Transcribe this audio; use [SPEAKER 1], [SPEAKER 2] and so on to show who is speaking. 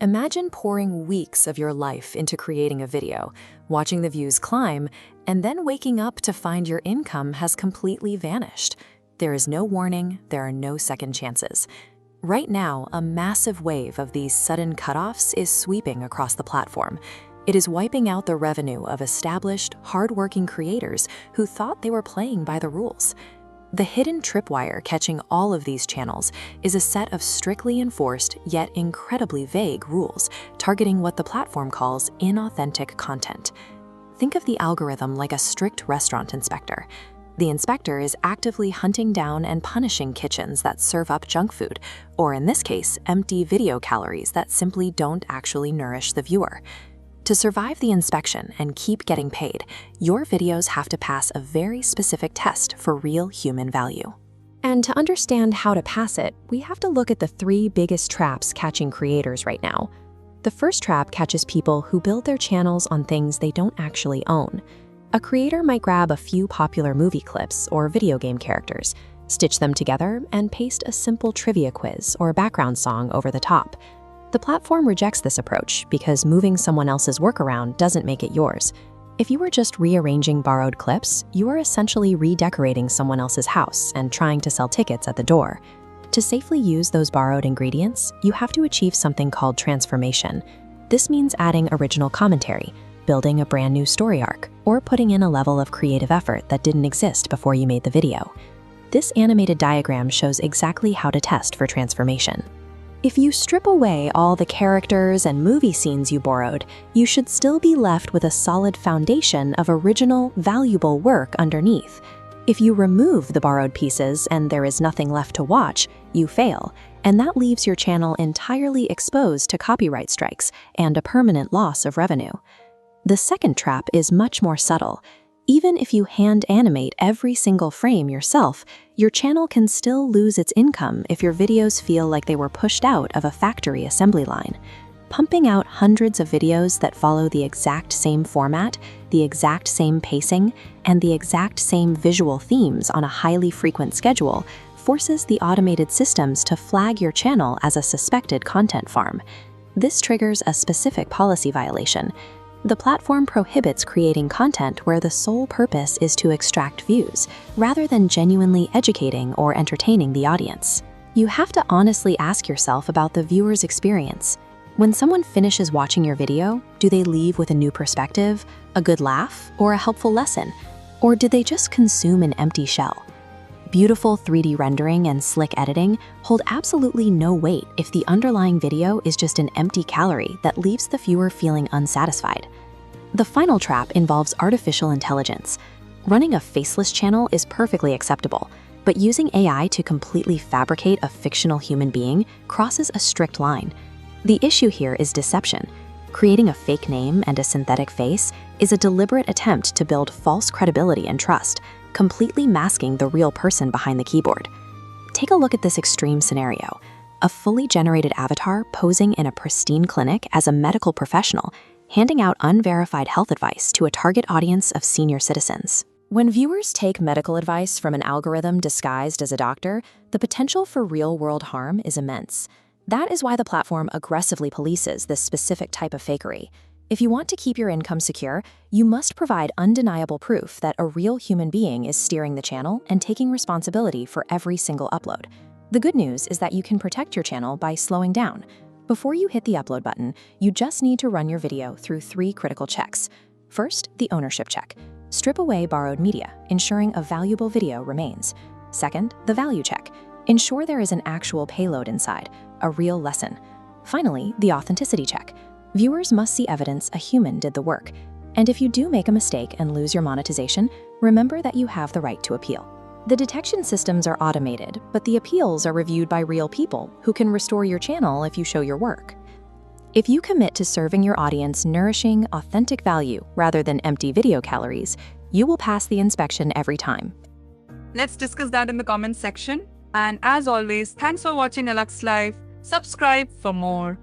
[SPEAKER 1] Imagine pouring weeks of your life into creating a video, watching the views climb, and then waking up to find your income has completely vanished. There is no warning, there are no second chances. Right now, a massive wave of these sudden cutoffs is sweeping across the platform. It is wiping out the revenue of established, hardworking creators who thought they were playing by the rules. The hidden tripwire catching all of these channels is a set of strictly enforced yet incredibly vague rules targeting what the platform calls inauthentic content. Think of the algorithm like a strict restaurant inspector. The inspector is actively hunting down and punishing kitchens that serve up junk food, or in this case, empty video calories that simply don't actually nourish the viewer. To survive the inspection and keep getting paid, your videos have to pass a very specific test for real human value. And to understand how to pass it, we have to look at the three biggest traps catching creators right now. The first trap catches people who build their channels on things they don't actually own. A creator might grab a few popular movie clips or video game characters, stitch them together, and paste a simple trivia quiz or background song over the top. The platform rejects this approach because moving someone else's work around doesn't make it yours. If you are just rearranging borrowed clips, you are essentially redecorating someone else's house and trying to sell tickets at the door. To safely use those borrowed ingredients, you have to achieve something called transformation. This means adding original commentary, building a brand new story arc, or putting in a level of creative effort that didn't exist before you made the video. This animated diagram shows exactly how to test for transformation. If you strip away all the characters and movie scenes you borrowed, you should still be left with a solid foundation of original, valuable work underneath. If you remove the borrowed pieces and there is nothing left to watch, you fail, and that leaves your channel entirely exposed to copyright strikes and a permanent loss of revenue. The second trap is much more subtle. Even if you hand animate every single frame yourself, your channel can still lose its income if your videos feel like they were pushed out of a factory assembly line. Pumping out hundreds of videos that follow the exact same format, the exact same pacing, and the exact same visual themes on a highly frequent schedule forces the automated systems to flag your channel as a suspected content farm. This triggers a specific policy violation. The platform prohibits creating content where the sole purpose is to extract views, rather than genuinely educating or entertaining the audience. You have to honestly ask yourself about the viewer's experience. When someone finishes watching your video, do they leave with a new perspective, a good laugh, or a helpful lesson? Or did they just consume an empty shell? Beautiful 3D rendering and slick editing hold absolutely no weight if the underlying video is just an empty calorie that leaves the viewer feeling unsatisfied. The final trap involves artificial intelligence. Running a faceless channel is perfectly acceptable, but using AI to completely fabricate a fictional human being crosses a strict line. The issue here is deception. Creating a fake name and a synthetic face is a deliberate attempt to build false credibility and trust, completely masking the real person behind the keyboard. Take a look at this extreme scenario. A fully generated avatar posing in a pristine clinic as a medical professional, handing out unverified health advice to a target audience of senior citizens. When viewers take medical advice from an algorithm disguised as a doctor, the potential for real-world harm is immense. That is why the platform aggressively polices this specific type of fakery. If you want to keep your income secure, you must provide undeniable proof that a real human being is steering the channel and taking responsibility for every single upload. The good news is that you can protect your channel by slowing down. Before you hit the upload button, you just need to run your video through three critical checks. First, the ownership check. Strip away borrowed media, ensuring a valuable video remains. Second, the value check. Ensure there is an actual payload inside, a real lesson. Finally, the authenticity check. Viewers must see evidence a human did the work. And if you do make a mistake and lose your monetization, remember that you have the right to appeal. The detection systems are automated, but the appeals are reviewed by real people who can restore your channel if you show your work. If you commit to serving your audience nourishing, authentic value rather than empty video calories, you will pass the inspection every time.
[SPEAKER 2] Let's discuss that in the comments section. And as always, thanks for watching Alux Live. Subscribe for more.